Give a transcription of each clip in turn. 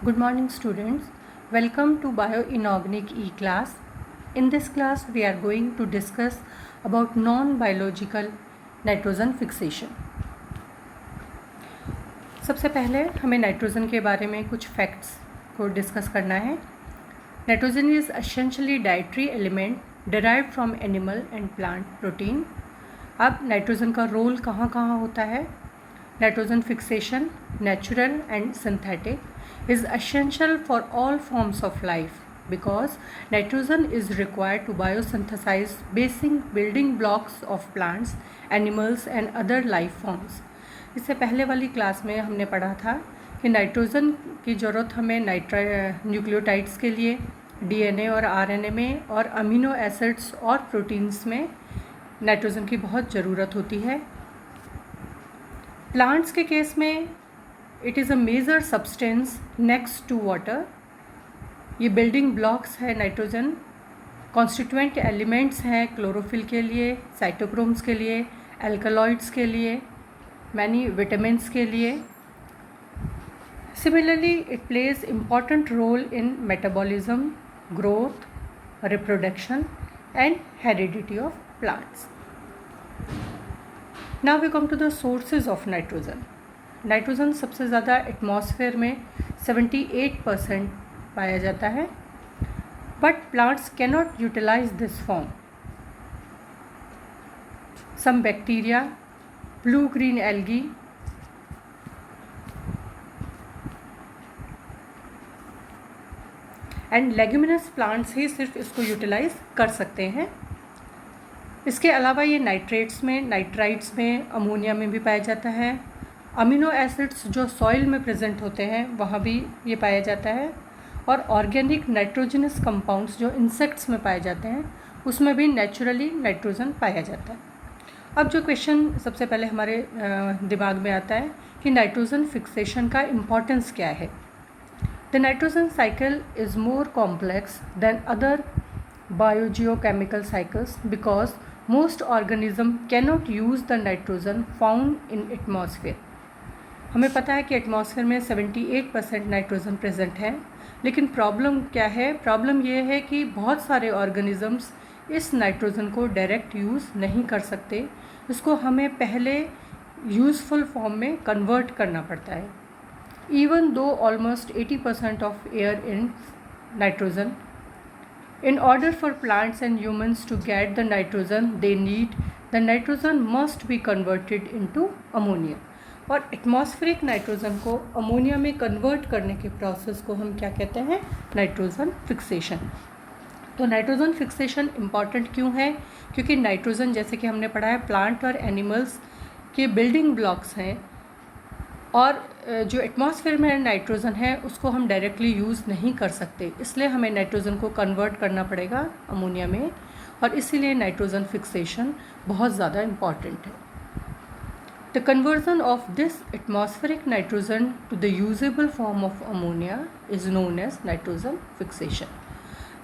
Good morning students. Welcome to Bioinorganic E-class. In this class we are going to discuss about non-biological nitrogen fixation. सबसे पहले हमें nitrogen के बारे में कुछ फैक्ट्स को डिस्कस करना है. Nitrogen is essentially dietary element derived from animal and plant protein. अब नाइट्रोजन का रोल कहाँ कहाँ होता है. Nitrogen fixation natural and synthetic is essential for all forms of life because nitrogen is required to biosynthesize basic building blocks of plants, animals and other life forms. इससे पहले वाली class में हमने पढ़ा था कि नाइट्रोजन की ज़रूरत हमें न्यूक्लियोटाइड्स के लिए डीएनए और आरएनए में और अमीनो एसिड्स और प्रोटीन्स में नाइट्रोजन की बहुत ज़रूरत होती है. प्लांट्स के केस में it is a major substance next to water. ये बिल्डिंग ब्लॉक्स है नाइट्रोजन. कॉन्स्टिट्यूएंट एलिमेंट्स हैं क्लोरोफिल के लिए, साइटोक्रोम्स के लिए, एल्कलॉइड्स के लिए, मैनी विटामिन्स के लिए. Similarly it plays important role in metabolism, growth, reproduction and heredity of plants. Now we come to the sources of nitrogen. Nitrogen सबसे ज़्यादा एटमॉस्फेयर में 78% पाया जाता है, but plants cannot utilise this form. Some bacteria, blue green algae and leguminous plants ही सिर्फ इसको utilise कर सकते हैं. इसके अलावा ये नाइट्रेट्स में, नाइट्राइट्स में, अमोनिया में भी पाया जाता है. अमीनो एसिड्स जो सॉइल में प्रेजेंट होते हैं वहाँ भी ये पाया जाता है. और ऑर्गेनिक नाइट्रोजनस कंपाउंड्स जो इंसेक्ट्स में पाए जाते हैं उसमें भी नेचुरली नाइट्रोजन पाया जाता है. अब जो क्वेश्चन सबसे पहले हमारे दिमाग में आता है कि नाइट्रोजन फिक्सेशन का इम्पोर्टेंस क्या है. The nitrogen cycle is more complex than other biogeochemical cycles because most organism cannot use the nitrogen found in atmosphere. हमें पता है कि एटमॉस्फेयर में 78% नाइट्रोजन प्रेजेंट है, लेकिन प्रॉब्लम क्या है. प्रॉब्लम ये है कि बहुत सारे ऑर्गेनिजम्स इस नाइट्रोजन को डायरेक्ट यूज़ नहीं कर सकते. इसको हमें पहले यूज़फुल फॉर्म में कन्वर्ट करना पड़ता है. Even though almost 80% of air in nitrogen. In order for plants and humans to get the nitrogen they need, the nitrogen must be converted into ammonia. और एटमॉस्फेरिक नाइट्रोजन को ammonia में convert करने के process को हम क्या कहते हैं, नाइट्रोजन फिक्सेशन. तो नाइट्रोजन फिक्सेशन इम्पॉर्टेंट क्यों है, क्योंकि नाइट्रोजन जैसे कि हमने पढ़ा है प्लांट और एनिमल्स के बिल्डिंग ब्लॉक्स हैं और जो एटमॉस्फेयर में नाइट्रोजन है उसको हम डायरेक्टली यूज़ नहीं कर सकते. इसलिए हमें नाइट्रोजन को कन्वर्ट करना पड़ेगा अमोनिया में और इसीलिए नाइट्रोजन फिक्सेशन बहुत ज़्यादा इम्पॉर्टेंट है. The conversion of this atmospheric nitrogen to the usable form of ammonia is known as nitrogen fixation.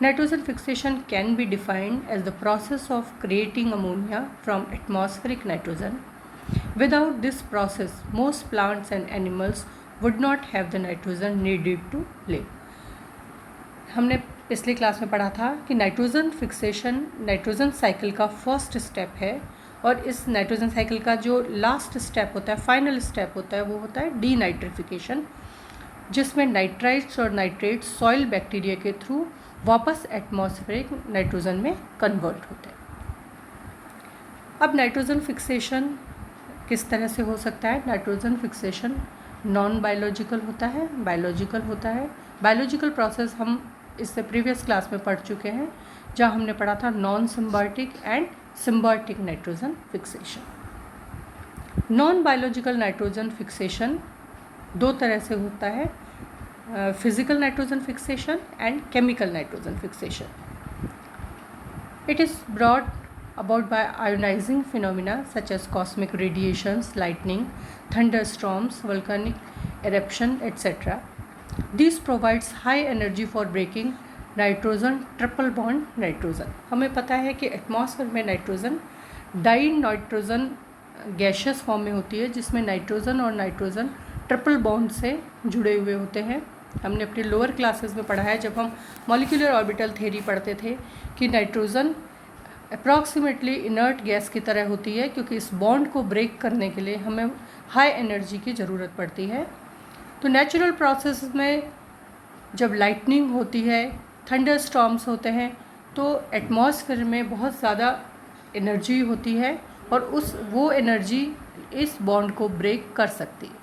Nitrogen fixation can be defined as the process of creating ammonia from atmospheric nitrogen. Without this process, most plants and animals would not have the nitrogen needed to live. हमने पिछली class में पढ़ा था कि nitrogen fixation nitrogen cycle का first step है और इस नाइट्रोजन साइकिल का जो लास्ट स्टेप होता है, फाइनल स्टेप होता है, वो होता है डीनाइट्रिफिकेशन, जिसमें नाइट्राइट्स और नाइट्रेट्स सॉइल बैक्टीरिया के थ्रू वापस एटमॉस्फेरिक नाइट्रोजन में कन्वर्ट होते हैं. अब नाइट्रोजन फिक्सेशन किस तरह से हो सकता है. नाइट्रोजन फिक्सेशन नॉन बायोलॉजिकल होता है, बायोलॉजिकल होता है. बायोलॉजिकल प्रोसेस हम इससे प्रीवियस क्लास में पढ़ चुके हैं जहाँ हमने पढ़ा था non symbiotic and symbiotic nitrogen fixation. Non biological nitrogen fixation दो तरह से होता है, physical nitrogen fixation and chemical nitrogen fixation. It is brought about by ionizing phenomena such as cosmic radiations, lightning, thunderstorms, volcanic eruption, etc. This provides high energy for breaking nitrogen triple bond nitrogen. हमें पता है कि atmosphere में nitrogen die nitrogen gaseous form में होती है जिसमें nitrogen और नाइट्रोजन ट्रिपल बॉन्ड से जुड़े हुए होते हैं. हमने अपने लोअर क्लासेस में पढ़ा है जब हम मॉलिक्यूलर ऑर्बिटल थ्योरी पढ़ते थे कि नाइट्रोजन अप्रॉक्सीमेटली इनर्ट गैस की तरह होती है, क्योंकि इस बॉन्ड को ब्रेक करने के लिए हमें हाई एनर्जी की ज़रूरत पड़ती है। तो नेचुरल प्रोसेस में जब लाइटनिंग होती है, थंडर स्टॉर्म्स होते हैं, तो एटमॉस्फेयर में बहुत ज़्यादा एनर्जी होती है और वो एनर्जी इस बॉन्ड को ब्रेक कर सकती है।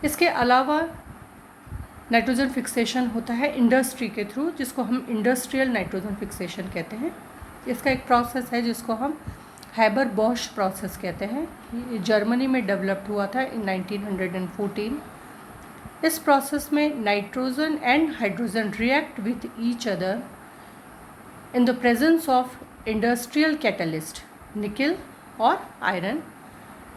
इसके अलावा नाइट्रोजन फिक्सेशन होता है इंडस्ट्री के थ्रू, जिसको हम इंडस्ट्रियल नाइट्रोजन फिक्सेशन कहते हैं। इसका एक प्रोसेस है जिसको हम हैबर बॉश प्रोसेस कहते हैं। ये जर्मनी में डेवलप्ड हुआ था इन 1914। इस प्रोसेस में nitrogen and hydrogen react with each other in the presence of industrial catalyst निकल और आयरन।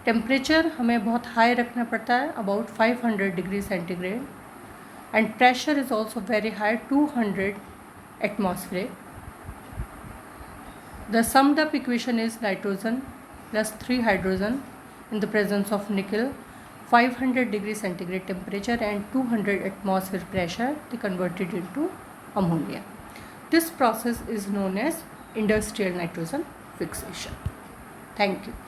टेम्परेचर हमें बहुत हाई रखना पड़ता है, about 500 degree centigrade, and pressure is also very high, 200 atmosphere. The summed up equation is nitrogen plus 3 hydrogen in the presence of nickel, 500 degree centigrade temperature and 200 atmosphere pressure, they converted into ammonia. This process is known as industrial nitrogen fixation. Thank you.